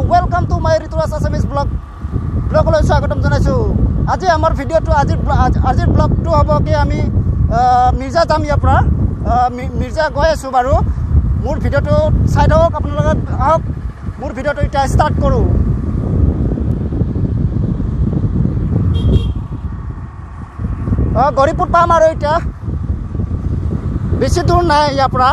Welcome to my Rituraj Assamese ব্লগলৈ স্বাগতম জনাইছোঁ। আজি আমাৰ ভিডিঅ'টো আজিৰ ব্লগটো হ'ব কি আমি মিৰ্জা যাম ইয়াৰ পৰা মিৰ্জা গৈ আছোঁ বাৰু। মোৰ ভিডিঅ'টো চাই থাকক, আপোনালোকে আহক মোৰ ভিডিঅ'টো এতিয়া ষ্টাৰ্ট কৰোঁ। গৰিপুৰ পাম আৰু এতিয়া বেছি দূৰ নাই ইয়াৰ পৰা।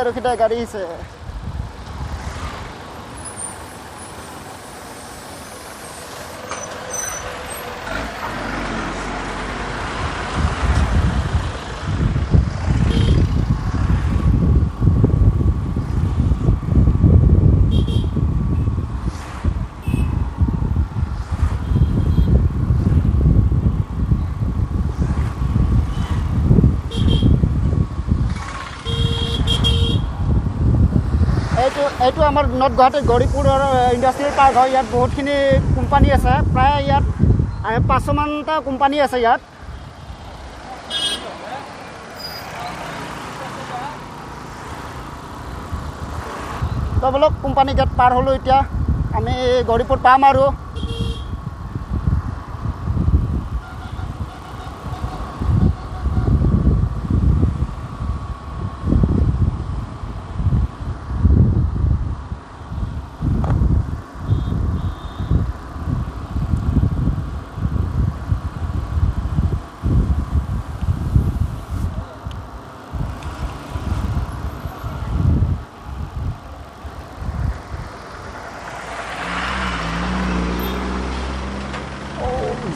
ৰখি দে গাড়ী আহিছে। এইটো আমাৰ নৰ্থ গুৱাহাটীৰ গৌৰীপুৰৰ ইণ্ডাষ্ট্ৰিয়েল পাৰ্ক হয়। ইয়াত বহুতখিনি কোম্পানী আছে, প্ৰায় ইয়াত 500মানটা কোম্পানী আছে ইয়াত। তো বোলক কোম্পানী গেট পাৰ হ'লোঁ, এতিয়া আমি গৌৰীপুৰ পাম আৰু।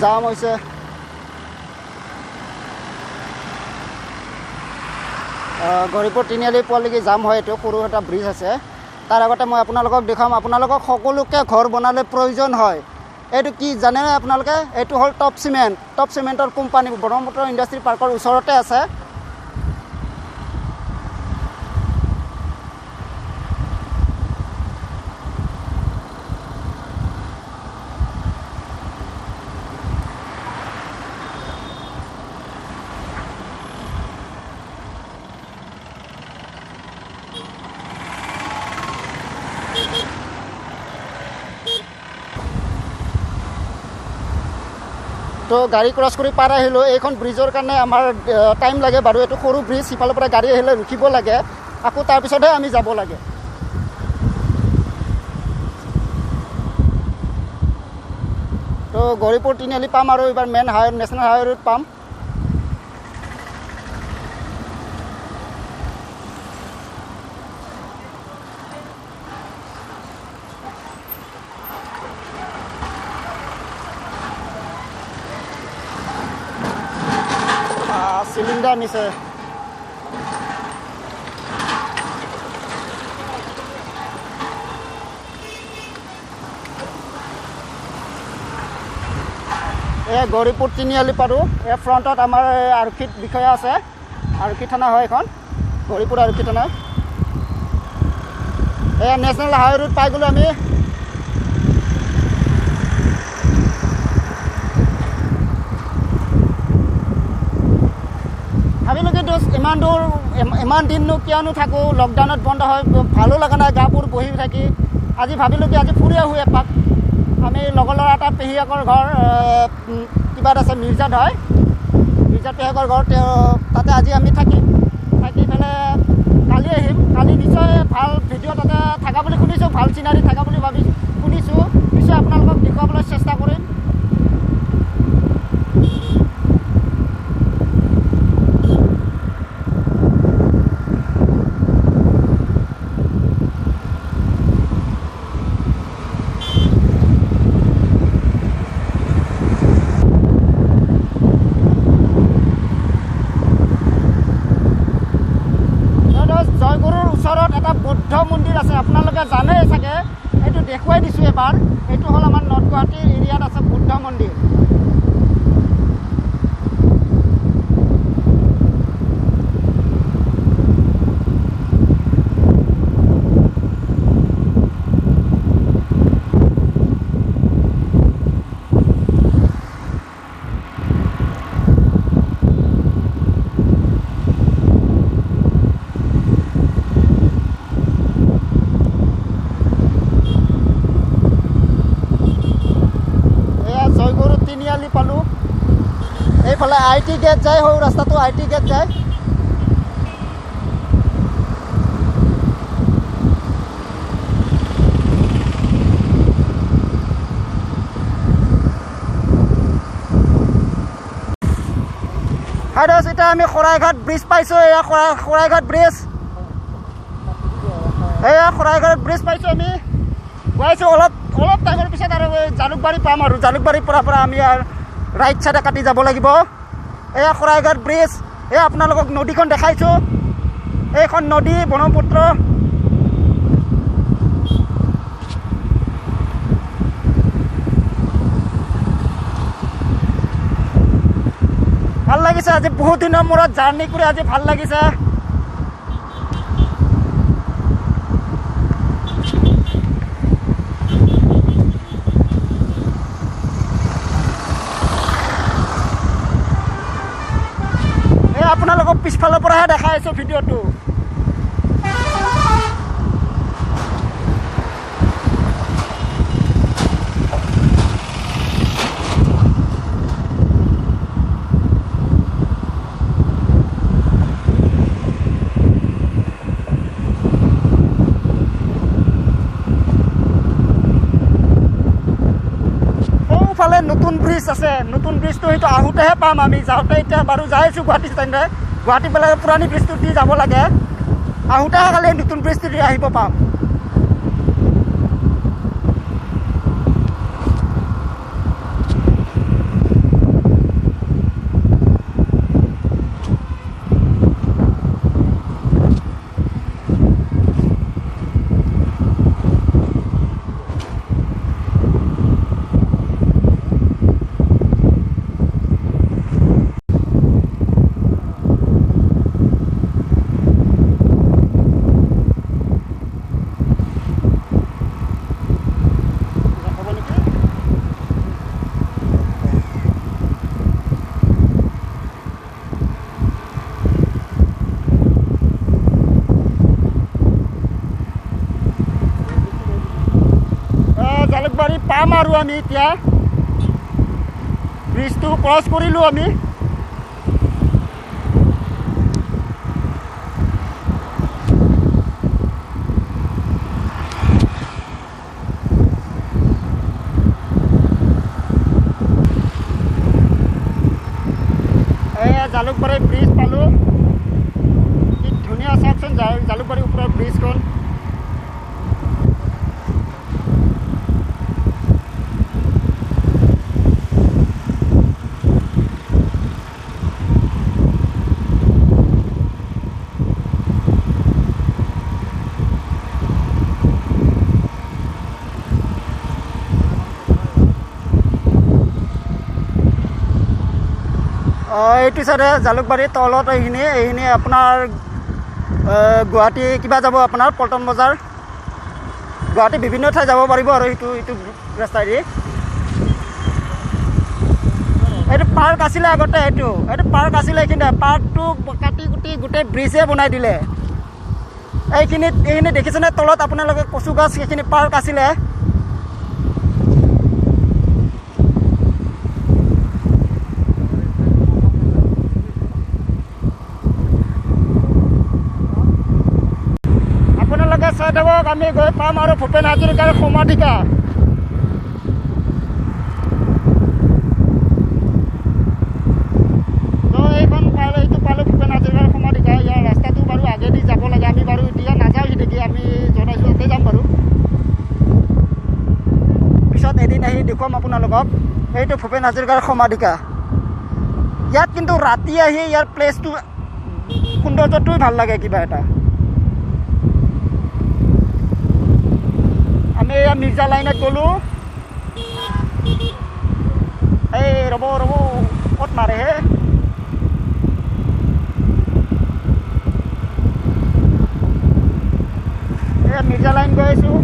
জাম হৈছে। গৌৰীপুৰ তিনিআলি পোৱালৈকে জাম হয়। এইটো সৰু এটা ব্ৰিজ আছে। তাৰ আগতে মই আপোনালোকক দেখাম। আপোনালোকক সকলোকে ঘৰ বনালে প্ৰয়োজন হয়। এইটো কি জানেনে আপোনালোকে? এইটো হ'ল টপ চিমেণ্টৰ কোম্পানী ব্ৰহ্মপুত্ৰ ইণ্ডাষ্ট্ৰি পাৰ্কৰ ওচৰতে আছে। তো গাড়ী ক্ৰছ কৰি পাৰ আহিলোঁ। এইখন ব্ৰিজৰ কাৰণে আমাৰ টাইম লাগে বাৰু। এইটো সৰু ব্ৰিজ, সিফালৰ পৰা গাড়ী আহিলে ৰখিব লাগে, আকৌ তাৰপিছতহে আমি যাব লাগে। তো গৌৰীপুৰ তিনিআলি পাম আৰু এইবাৰ মেইন নেশ্যনেল হাইৱেত পাম। চিলিণ্ডাৰ নিছে। এই গৌৰীপুৰ তিনিআলি পাৰোঁ। এই ফ্ৰণ্টত আমাৰ আৰক্ষী বিষয়া আছে, আৰক্ষী থানা হয় এখন, গৌৰীপুৰ আৰক্ষী থানা। এয়া নেশ্যনেল হাইৱেত পাই গ'লোঁ আমি। ভাবিলোঁ কি ইমান দিননো কিয়নো থাকোঁ, লকডাউনত বন্ধ হয়, ভালো লগা নাই গাবোৰ বহি থাকি। আজি ভাবিলোঁ কি আজি ফুৰি আহোঁ এপাক। আমি লগৰ ল'ৰা এটা পেহীয়েকৰ ঘৰ কিবাত আছে, মিৰ্জাত হয়। মিৰ্জাত পেহীয়েকৰ ঘৰ, তাতে আজি আমি থাকি পেলাই কালি আহিম। কালি নিশ্চয় ভাল ভিডিঅ' তাতে থকা বুলি শুনিছোঁ, ভাল চিনাৰী থকা বুলি শুনিছোঁ। নিশ্চয় আপোনালোকক দেখুৱাবলৈ চেষ্টা কৰিম। পাৰ এইটো হ'ল আমাৰ নৰ্থ গুৱাহাটীৰ এৰিয়াত আছে বুদ্ধ মন্দিৰ পালোঁ এইফালে IT গেট যায় সৌ ৰাস্তাটো IT গেট যায় হাইডছ এতিয়া আমি শৰাইঘাট ব্ৰিজ পাইছোঁ এয়া শৰাইঘাট ব্ৰিজ এয়া শৰাইঘাট ব্ৰিজ পাইছোঁ আমি গৈছোঁ অলপ টাইমৰ পিছত আৰু জালুকবাৰী পাম আৰু জালুকবাৰীৰ পৰা আমি আৰু ৰাইট চাইডে কাটি যাব লাগিব এয়া শৰাইঘাট ব্ৰিজ এয়া আপোনালোকক নদীখন দেখাইছোঁ এইখন নদী ব্ৰহ্মপুত্ৰ ভাল লাগিছে আজি বহুত দিনৰ মূৰত জাৰ্ণি কৰি আজি ভাল লাগিছে আপোনালোকক পিছফালৰ পৰাহে দেখাই আছোঁ ভিডিঅ'টো ফালে নতুন ব্ৰিজ আছে নতুন ব্ৰিজটো হয়তো আহোঁতেহে পাম আমি যাওঁতে এতিয়া বাৰু যাই আছোঁ গুৱাহাটী ষ্টেণ্ডে গুৱাহাটী পেলাই পুৰণি ব্ৰিজটো দি যাব লাগে আহোঁতেহে খালি নতুন ব্ৰিজটো দি আহিব পাম জালুকবাৰী পাম আৰু আমি এতিয়া ব্ৰিজটো ক্ৰছ কৰিলোঁ আমি এয়া জালুকবাৰী ব্ৰিজ পালোঁ কি ধুনীয়া চাওকচোন জালুকবাৰীৰ ওপৰৰ ব্ৰিজখন এইটো চাইডে জালুকবাৰীৰ তলত এইখিনি আপোনাৰ গুৱাহাটী কিবা যাব আপোনাৰ পল্টন বজাৰ গুৱাহাটী বিভিন্ন ঠাই যাব পাৰিব আৰু এইটো ৰাস্তাইদি এইটো পাৰ্ক আছিলে আগতে এইটো পাৰ্ক আছিলে এইখিনি পাৰ্কটো কাটি কুটি গোটেই ব্ৰিজে বনাই দিলে এইখিনি দেখিছেনে তলত আপোনালোকে কচু গছ সেইখিনি পাৰ্ক আছিলে চাই থাকক আমি গৈ পাম আৰু ভূপেন হাজৰিকাৰ সমাধিকা এইখন পালে এইটো পালোঁ ভূপেন হাজৰিকাৰ সমাধিকা ইয়াৰ ৰাস্তাটো বাৰু আগেদি যাব লাগে আমি বাৰু এতিয়া নাযাওঁ সিদিকি আমি জনাইছোঁ তাতে যাম বাৰু পিছত এদিন আহি দেখুৱাম আপোনালোকক এইটো ভূপেন হাজৰিকাৰ সমাধিকা ইয়াত কিন্তু ৰাতি আহি ইয়াৰ প্লেচটো সৌন্দৰ্যটোই ভাল লাগে কিবা এটা আমি আমি এয়া মিৰ্জা লাইনত গ'লোঁ। এই ৰ'ব ক'ত মাৰে হে? এয়া মিৰ্জা লাইন গৈ আছোঁ।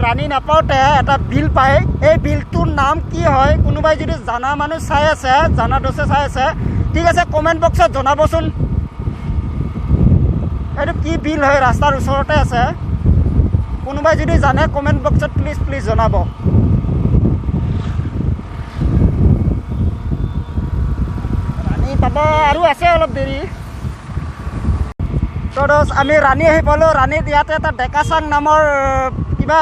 ৰাণী নাপাওঁতে এটা বিল পায়। এই বিলটোৰ নাম কি হয়? কোনোবাই যদি জানা মানুহ চাই আছে, জানা দোষে চাই আছে, ঠিক আছে কমেণ্ট বক্সত জনাবচোন। এইটো কি বিল হয়? ৰাস্তাৰ ওচৰতে আছে। কোনোবাই যদি জানে কমেণ্ট বক্সত প্লিজ জনাব। ৰাণী পাব আৰু আছে অলপ দেৰি। তো আমি ৰাণী আহি পালোঁ। ৰাণীত ইয়াতে এটা ডেকাচাং নামৰ কিবা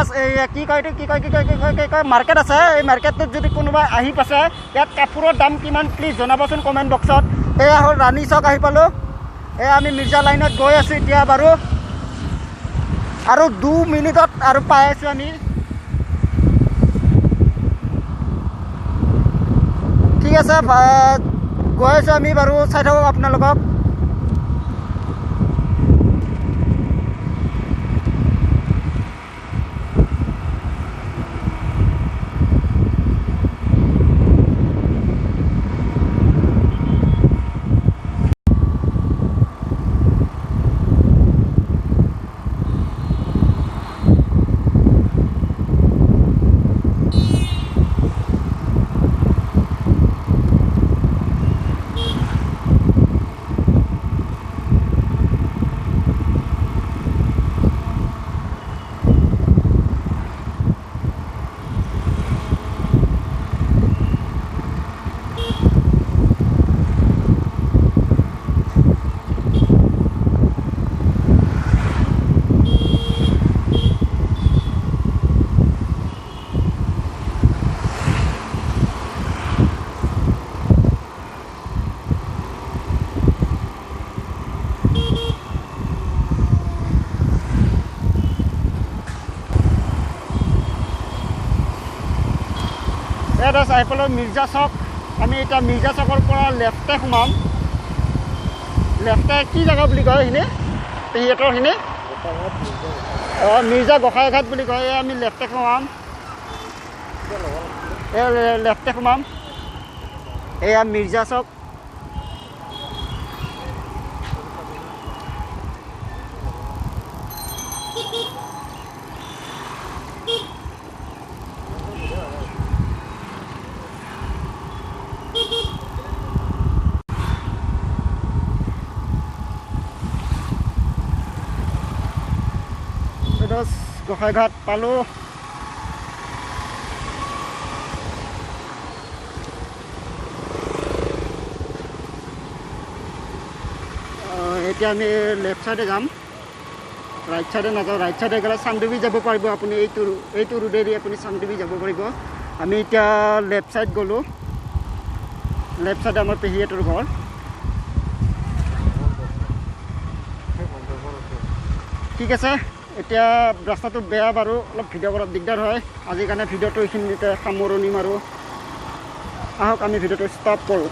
কি কয় মাৰ্কেট আছে। এই মাৰ্কেটটোত যদি কোনোবাই আহি পাইছে, ইয়াত কাপোৰৰ দাম কিমান প্লিজ জনাবচোন কমেণ্ট বক্সত। এয়া হ'ল ৰাণী চক আহি পালোঁ। এয়া আমি মিৰ্জা লাইনত গৈ আছোঁ এতিয়া বাৰু। আৰু 2 মিনিটত আৰু পাই আছোঁ আমি। ঠিক আছে গৈ আছোঁ আমি বাৰু, চাই থাকক আপোনালোকক। এটা চাই পালোঁ মিৰ্জা চক। আমি এতিয়া মিৰ্জা চকৰ পৰা লেফ্টে সোমাম। লেফ্টে কি জেগা বুলি কয় সেইখিনি? পেহীহঁতৰ সেইখিনি মিৰ্জা গোসাঁইঘাট বুলি কয়। আমি লেফ্টে সোমাম। লেফ্টে সোমাম। এয়া মিৰ্জা চক। গোসাঁইঘাট পালোঁ। এতিয়া আমি লেফ্ট চাইডে যাম, ৰাইট চাইডে নাযাওঁ। ৰাইট চাইডে গ'লে চান্দুবি যাব পাৰিব আপুনি। এইটো ৰোডেদি আপুনি চান্দুবি যাব পাৰিব। আমি এতিয়া লেফ্ট চাইড গ'লোঁ। লেফ্ট চাইডে আমাৰ পেহীহঁতৰ ঘৰ। ঠিক আছে, এতিয়া ৰাস্তাটো বেয়া বাৰু, অলপ ভিডিঅ' কৰাত দিগদাৰ হয়। আজিৰ কাৰণে ভিডিঅ'টো এইখিনিতে সামৰণি মাৰোঁ। আহক আমি ভিডিঅ'টো ষ্টাৰ্ট কৰোঁ।